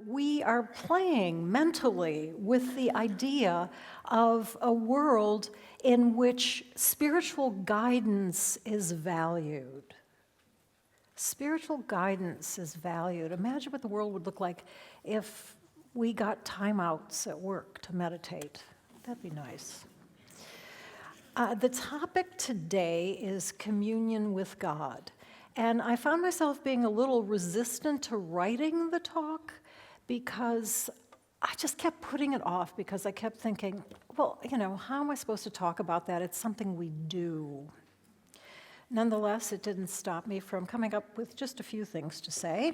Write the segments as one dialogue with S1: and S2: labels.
S1: we are playing mentally with the idea of a world in which spiritual guidance is valued. Spiritual guidance is valued. Imagine what the world would look like if we got timeouts at work to meditate. That'd be nice. The topic today is communion with God. And I found myself being a little resistant to writing the talk because I just kept putting it off because I kept thinking, well, how am I supposed to talk about that? It's something we do. Nonetheless, it didn't stop me from coming up with just a few things to say.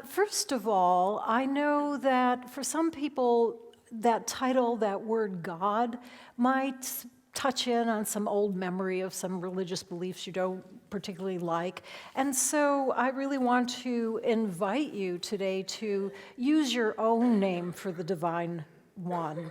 S1: First of all, I know that for some people, that title, that word God, might touch in on some old memory of some religious beliefs you don't particularly like. And so I really want to invite you today to use your own name for the Divine One.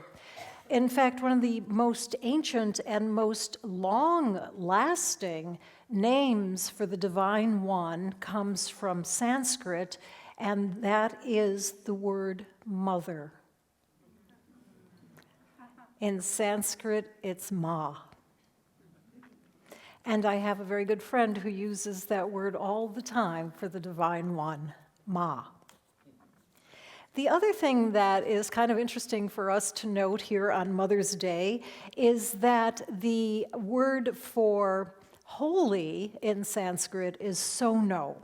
S1: In fact, one of the most ancient and most long-lasting names for the Divine One comes from Sanskrit, and that is the word mother. In Sanskrit, it's Ma. And I have a very good friend who uses that word all the time for the Divine One, Ma. The other thing that is kind of interesting for us to note here on Mother's Day is that the word for holy in Sanskrit is sono.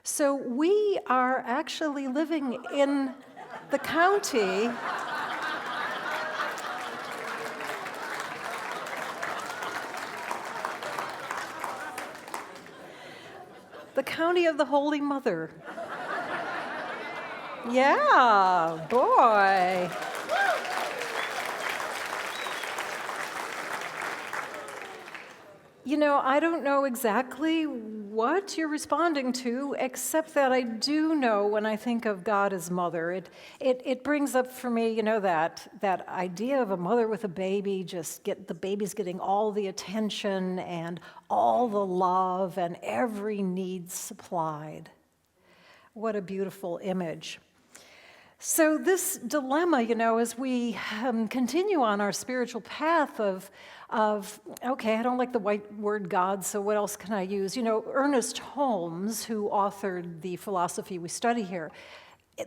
S1: So we are actually living in the county of the Holy Mother. Yeah, boy. I don't know exactly what you're responding to, except that I do know when I think of God as mother, it brings up for me, that idea of a mother with a baby, the baby's getting all the attention and all the love and every need supplied. What a beautiful image. So this dilemma, as we continue on our spiritual path of, okay, I don't like the white word God, so what else can I use? Ernest Holmes, who authored the philosophy we study here,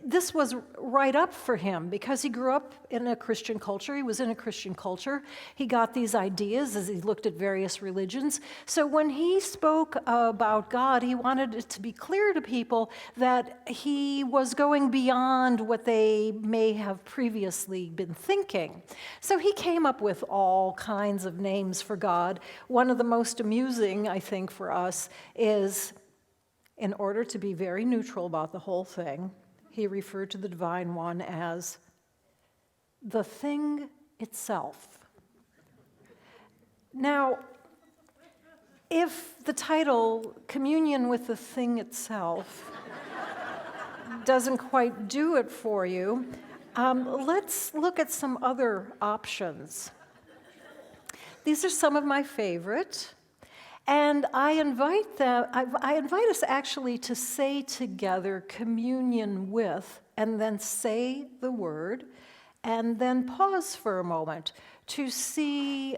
S1: this was right up for him because he grew up in a Christian culture. He was in a Christian culture. He got these ideas as he looked at various religions. So when he spoke about God, he wanted it to be clear to people that he was going beyond what they may have previously been thinking. So he came up with all kinds of names for God. One of the most amusing, I think, for us is, in order to be very neutral about the whole thing, he referred to the Divine One as the thing itself. Now, if the title, Communion with the Thing Itself, doesn't quite do it for you, let's look at some other options. These are some of my favorite. And I invite us actually to say together communion with, and then say the word, and then pause for a moment to see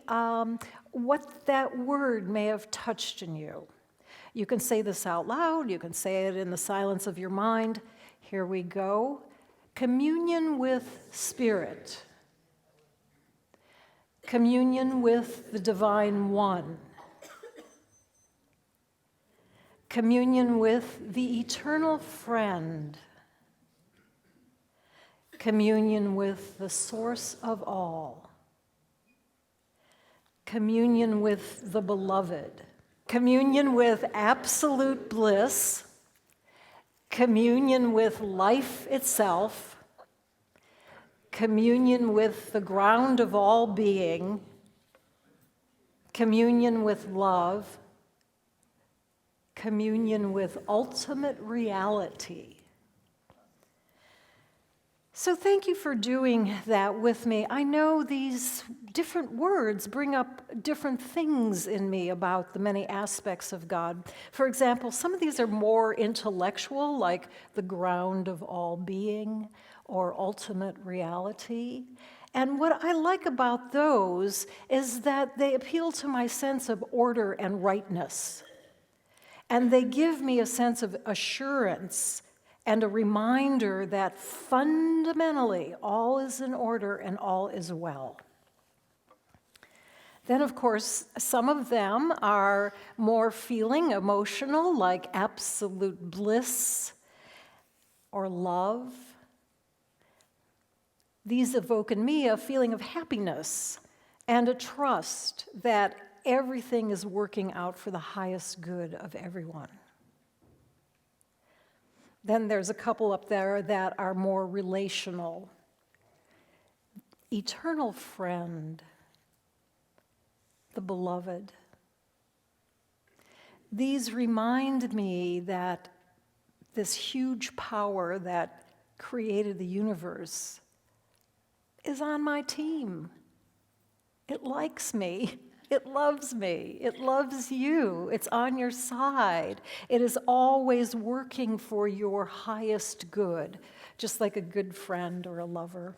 S1: what that word may have touched in you. You can say this out loud, you can say it in the silence of your mind. Here we go. Communion with Spirit. Communion with the Divine One. Communion with the eternal friend. Communion with the source of all. Communion with the beloved. Communion with absolute bliss. Communion with life itself. Communion with the ground of all being. Communion with love. Communion with ultimate reality. So thank you for doing that with me. I know these different words bring up different things in me about the many aspects of God. For example, some of these are more intellectual, like the ground of all being or ultimate reality. And what I like about those is that they appeal to my sense of order and rightness. And they give me a sense of assurance and a reminder that fundamentally all is in order and all is well. Then, of course, some of them are more feeling, emotional, like absolute bliss or love. These evoke in me a feeling of happiness and a trust that everything is working out for the highest good of everyone. Then there's a couple up there that are more relational. Eternal friend, the beloved. These remind me that this huge power that created the universe is on my team. It likes me. It loves me. It loves you. It's on your side. It is always working for your highest good, just like a good friend or a lover.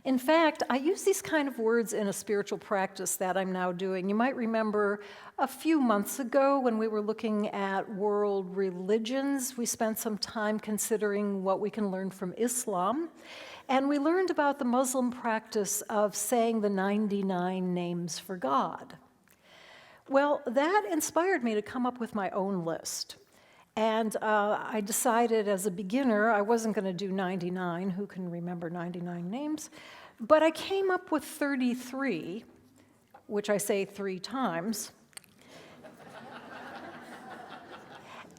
S1: In fact, I use these kind of words in a spiritual practice that I'm now doing. You might remember a few months ago when we were looking at world religions, we spent some time considering what we can learn from Islam. And we learned about the Muslim practice of saying the 99 names for God. Well, that inspired me to come up with my own list. And I decided as a beginner I wasn't going to do 99. Who can remember 99 names? But I came up with 33, which I say 3 times.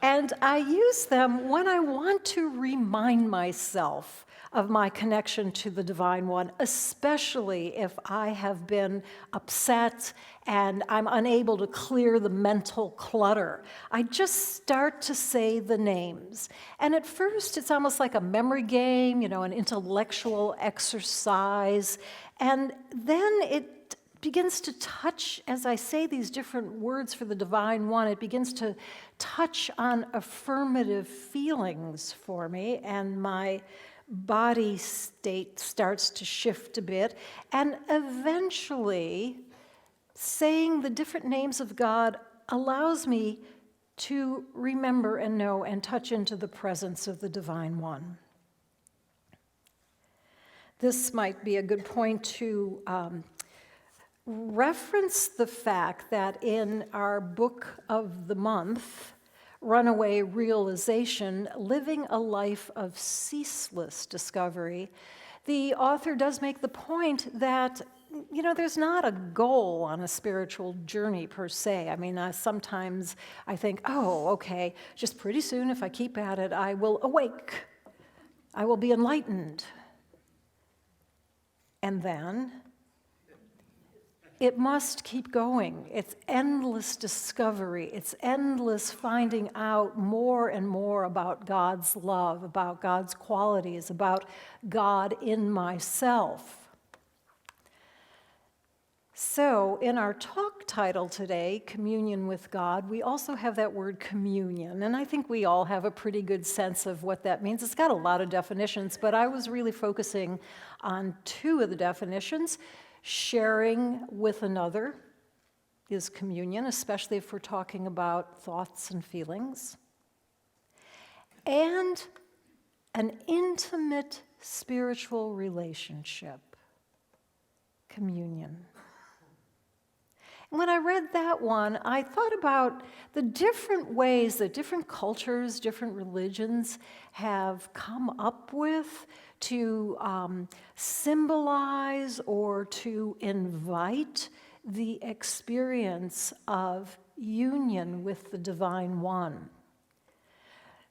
S1: And I use them when I want to remind myself of my connection to the Divine One, especially if I have been upset and I'm unable to clear the mental clutter. I just start to say the names. And at first, it's almost like a memory game, an intellectual exercise. And then it begins to touch, as I say these different words for the Divine One, it begins to touch on affirmative feelings for me, and my body state starts to shift a bit, and eventually saying the different names of God allows me to remember and know and touch into the presence of the Divine One. This might be a good point to reference the fact that in our book of the month, Runaway Realization, Living a Life of Ceaseless Discovery, the author does make the point that, there's not a goal on a spiritual journey per se. I mean, sometimes I think, okay, just pretty soon if I keep at it, I will awake. I will be enlightened. And then it must keep going. It's endless discovery. It's endless finding out more and more about God's love, about God's qualities, about God in myself. So in our talk title today, Communion with God, we also have that word communion. And I think we all have a pretty good sense of what that means. It's got a lot of definitions, but I was really focusing on 2 of the definitions. Sharing with another is communion, especially if we're talking about thoughts and feelings. And an intimate spiritual relationship, communion. And when I read that one, I thought about the different ways that different cultures, different religions have come up with to symbolize or to invite the experience of union with the Divine One.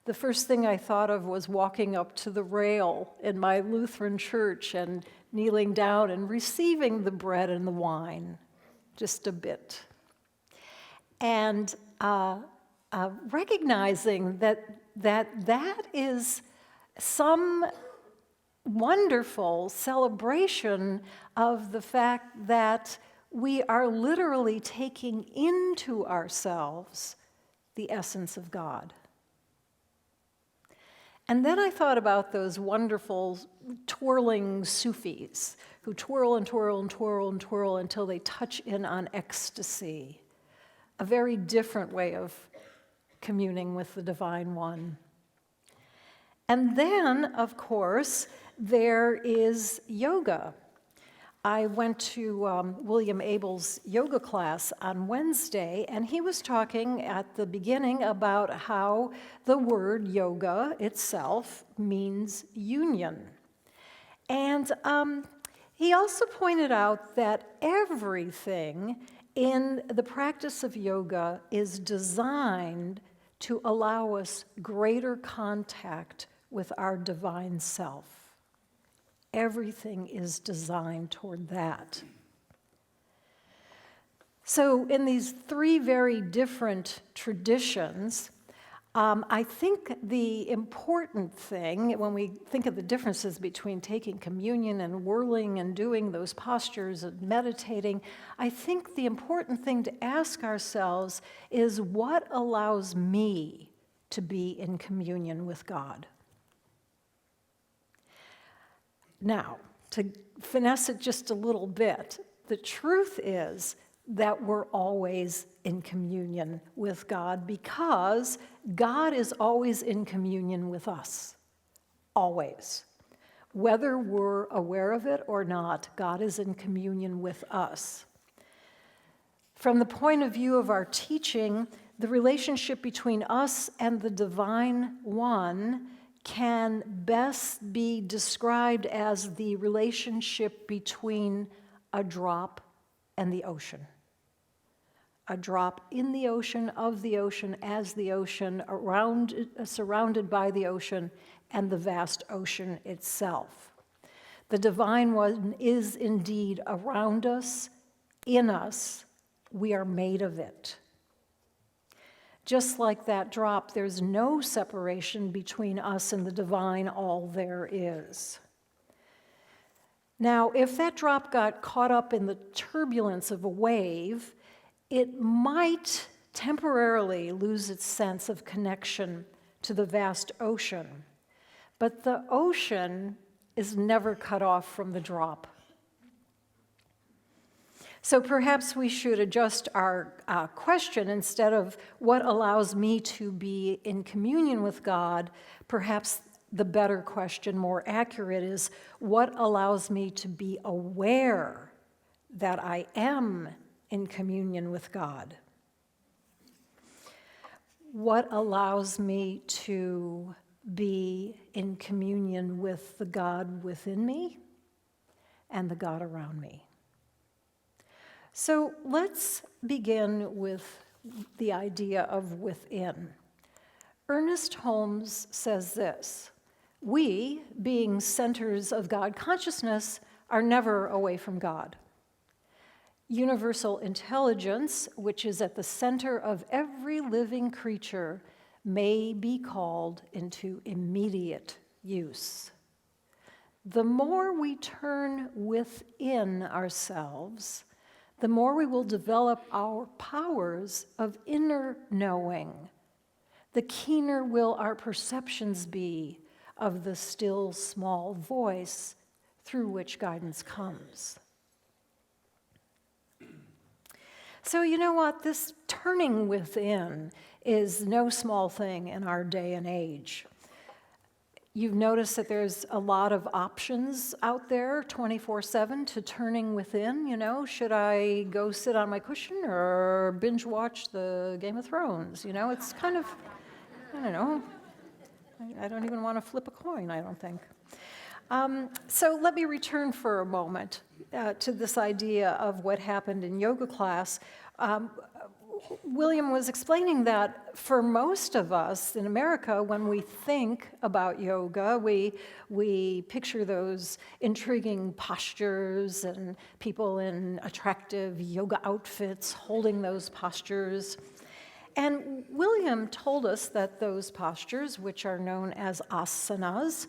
S1: The first thing I thought of was walking up to the rail in my Lutheran church and kneeling down and receiving the bread and the wine, just a bit. And recognizing that is some wonderful celebration of the fact that we are literally taking into ourselves the essence of God. And then I thought about those wonderful twirling Sufis who twirl and twirl and twirl and twirl until they touch in on ecstasy, a very different way of communing with the Divine One. And then, of course, there is yoga. I went to William Abel's yoga class on Wednesday, and he was talking at the beginning about how the word yoga itself means union. And he also pointed out that everything in the practice of yoga is designed to allow us greater contact with our divine self. Everything is designed toward that. So in these three very different traditions, I think the important thing, when we think of the differences between taking communion and whirling and doing those postures and meditating, I think the important thing to ask ourselves is, what allows me to be in communion with God? Now, to finesse it just a little bit, the truth is that we're always in communion with God, because God is always in communion with us. Always. Whether we're aware of it or not, God is in communion with us. From the point of view of our teaching, the relationship between us and the Divine One can best be described as the relationship between a drop and the ocean. A drop in the ocean, of the ocean, as the ocean, surrounded by the ocean, and the vast ocean itself. The Divine One is indeed around us, in us. We are made of it. Just like that drop, there's no separation between us and the divine, all there is. Now, if that drop got caught up in the turbulence of a wave, it might temporarily lose its sense of connection to the vast ocean. But the ocean is never cut off from the drop. So perhaps we should adjust our question. Instead of what allows me to be in communion with God, perhaps the better question, more accurate, is what allows me to be aware that I am in communion with God? What allows me to be in communion with the God within me and the God around me? So let's begin with the idea of within. Ernest Holmes says this: we, being centers of God consciousness, are never away from God. Universal intelligence, which is at the center of every living creature, may be called into immediate use. The more we turn within ourselves, the more we will develop our powers of inner knowing. The keener will our perceptions be of the still small voice through which guidance comes. So you know what? This turning within is no small thing in our day and age. You've noticed that there's a lot of options out there 24/7 to turning within. You know, should I go sit on my cushion or binge watch the Game of Thrones? You know, it's kind of, I don't know. I don't even want to flip a coin, I don't think. So let me return for a moment to this idea of what happened in yoga class. William was explaining that for most of us in America, when we think about yoga, we picture those intriguing postures and people in attractive yoga outfits holding those postures. And William told us that those postures, which are known as asanas,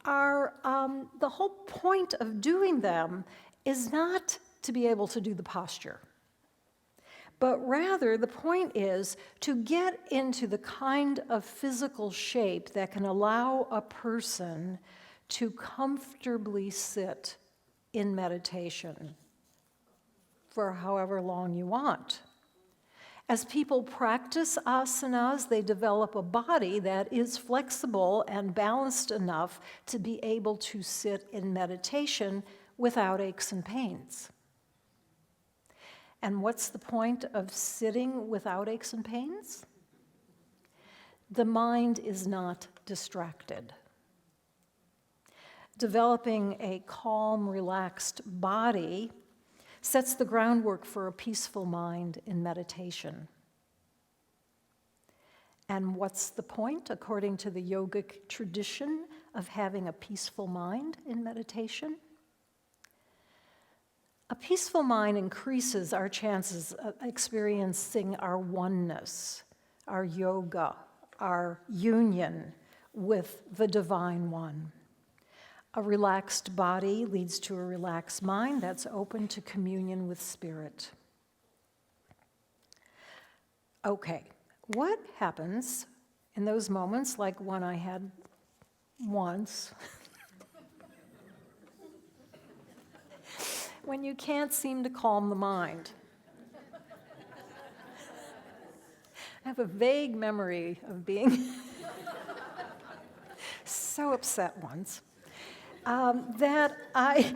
S1: the whole point of doing them is not to be able to do the posture, but rather the point is to get into the kind of physical shape that can allow a person to comfortably sit in meditation for however long you want. As people practice asanas, they develop a body that is flexible and balanced enough to be able to sit in meditation without aches and pains. And what's the point of sitting without aches and pains? The mind is not distracted. Developing a calm, relaxed body sets the groundwork for a peaceful mind in meditation. And what's the point, according to the yogic tradition, of having a peaceful mind in meditation? A peaceful mind increases our chances of experiencing our oneness, our yoga, our union with the Divine One. A relaxed body leads to a relaxed mind that's open to communion with Spirit. Okay, what happens in those moments, like one I had once, when you can't seem to calm the mind? I have a vague memory of being so upset once. That I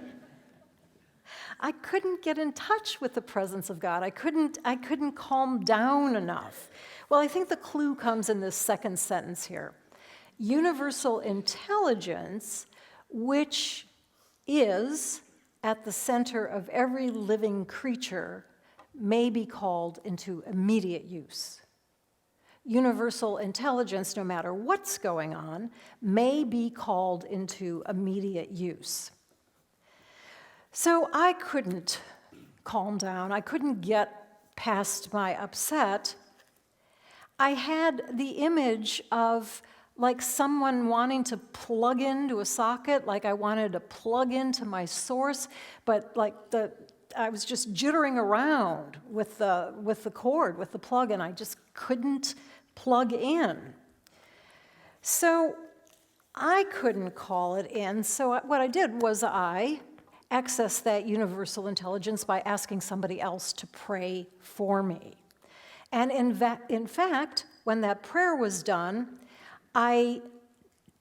S1: couldn't get in touch with the presence of God. I couldn't calm down enough. Well, I think the clue comes in this second sentence here. Universal intelligence, which is at the center of every living creature, may be called into immediate use. Universal intelligence, no matter what's going on, may be called into immediate use. So I couldn't calm down. I couldn't get past my upset. I had the image of like someone wanting to plug into a socket, like I wanted to plug into my source, but like I was just jittering around with the cord, with the plug, and I just couldn't plug in. So I couldn't call it in, so what I did was I accessed that universal intelligence by asking somebody else to pray for me. And in fact, when that prayer was done, I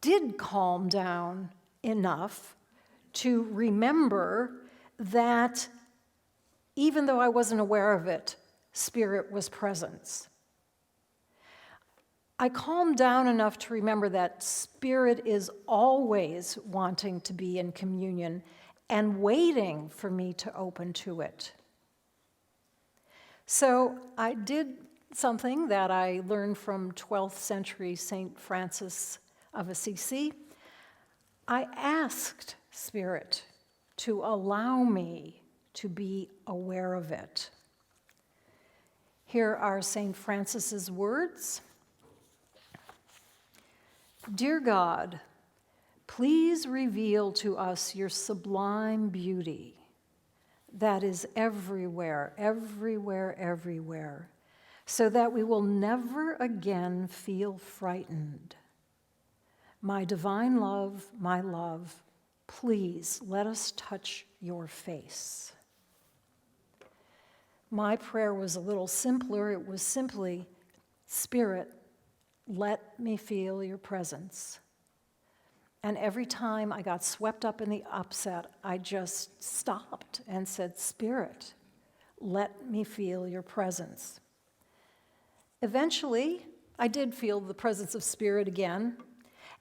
S1: did calm down enough to remember that even though I wasn't aware of it, Spirit was present. I calmed down enough to remember that Spirit is always wanting to be in communion and waiting for me to open to it. So I did something that I learned from 12th century St. Francis of Assisi. I asked Spirit to allow me to be aware of it. Here are St. Francis's words. Dear God, please reveal to us your sublime beauty that is everywhere, everywhere, everywhere, so that we will never again feel frightened. My divine love, my love, please let us touch your face. My prayer was a little simpler. It was simply, Spirit, let me feel your presence. And every time I got swept up in the upset, I just stopped and said, Spirit, let me feel your presence. Eventually, I did feel the presence of Spirit again.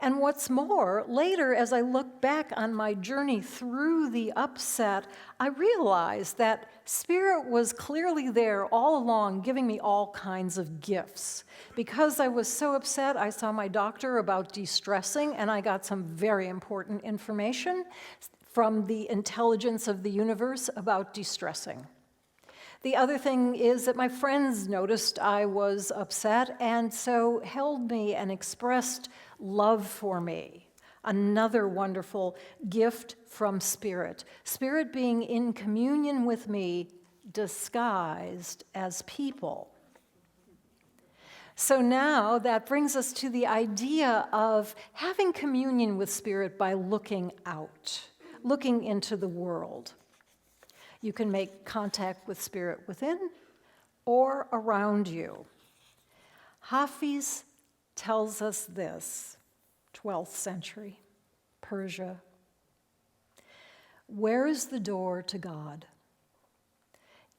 S1: And what's more, later, as I look back on my journey through the upset, I realized that Spirit was clearly there all along, giving me all kinds of gifts. Because I was so upset, I saw my doctor about de-stressing, and I got some very important information from the intelligence of the universe about de-stressing. The other thing is that my friends noticed I was upset and so held me and expressed love for me. Another wonderful gift from Spirit. Spirit being in communion with me, disguised as people. So now that brings us to the idea of having communion with Spirit by looking out, looking into the world. You can make contact with Spirit within or around you. Hafiz tells us this, 12th century, Persia. Where is the door to God?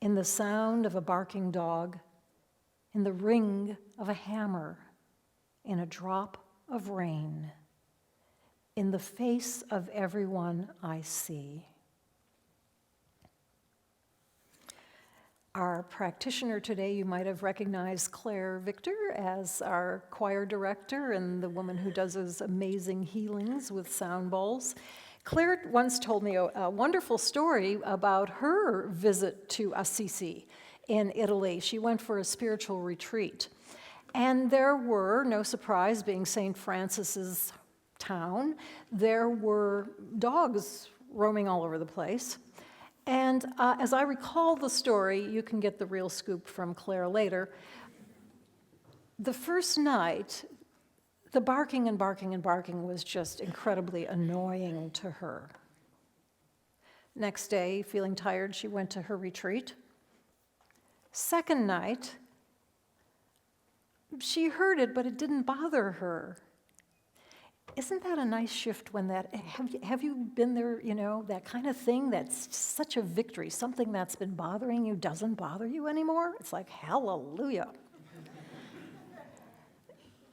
S1: In the sound of a barking dog, in the ring of a hammer, in a drop of rain, in the face of everyone I see. Our practitioner today, you might have recognized Claire Victor as our choir director and the woman who does those amazing healings with sound bowls. Claire once told me a wonderful story about her visit to Assisi in Italy. She went for a spiritual retreat. And there were, no surprise, being St. Francis's town, there were dogs roaming all over the place. And as I recall the story, you can get the real scoop from Claire later. The first night, the barking and barking and barking was just incredibly annoying to her. Next day, feeling tired, she went to her retreat. Second night, she heard it, but it didn't bother her. Isn't that a nice shift when that, have you been there, that kind of thing that's such a victory, something that's been bothering you doesn't bother you anymore? It's like, hallelujah.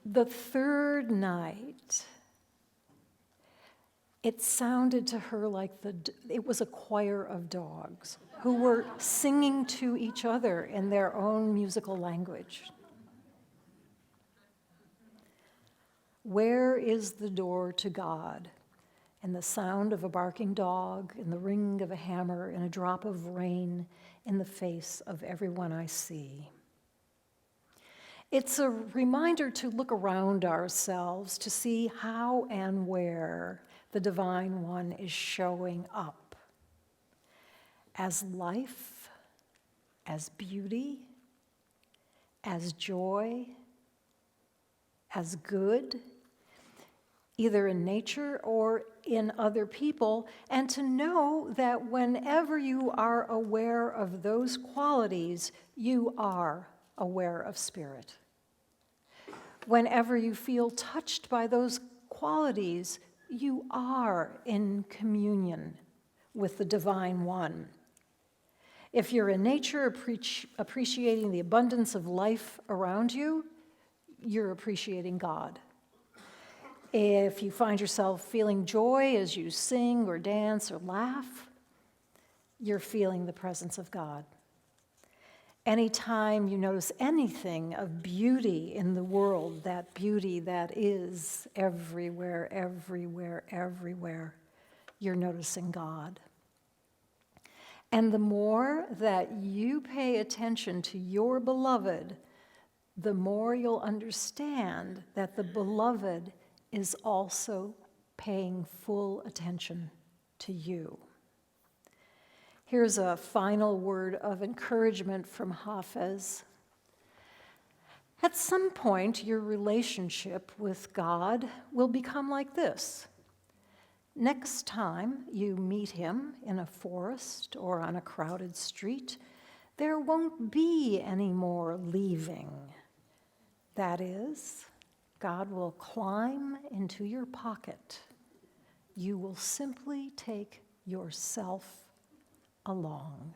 S1: The third night, it sounded to her like it was a choir of dogs who were singing to each other in their own musical language. Where is the door to God? In the sound of a barking dog, in the ring of a hammer, in a drop of rain, in the face of everyone I see. It's a reminder to look around ourselves to see how and where the Divine One is showing up as life, as beauty, as joy, as good, either in nature or in other people, and to know that whenever you are aware of those qualities, you are aware of Spirit. Whenever you feel touched by those qualities, you are in communion with the Divine One. If you're in nature appreciating the abundance of life around you, you're appreciating God. If you find yourself feeling joy as you sing or dance or laugh, you're feeling the presence of God. Anytime you notice anything of beauty in the world, that beauty that is everywhere, everywhere, everywhere, you're noticing God. And the more that you pay attention to your beloved, the more you'll understand that the beloved is also paying full attention to you. Here's a final word of encouragement from Hafiz. At some point, your relationship with God will become like this. Next time you meet him in a forest or on a crowded street, there won't be any more leaving. That is, God will climb into your pocket. You will simply take yourself along.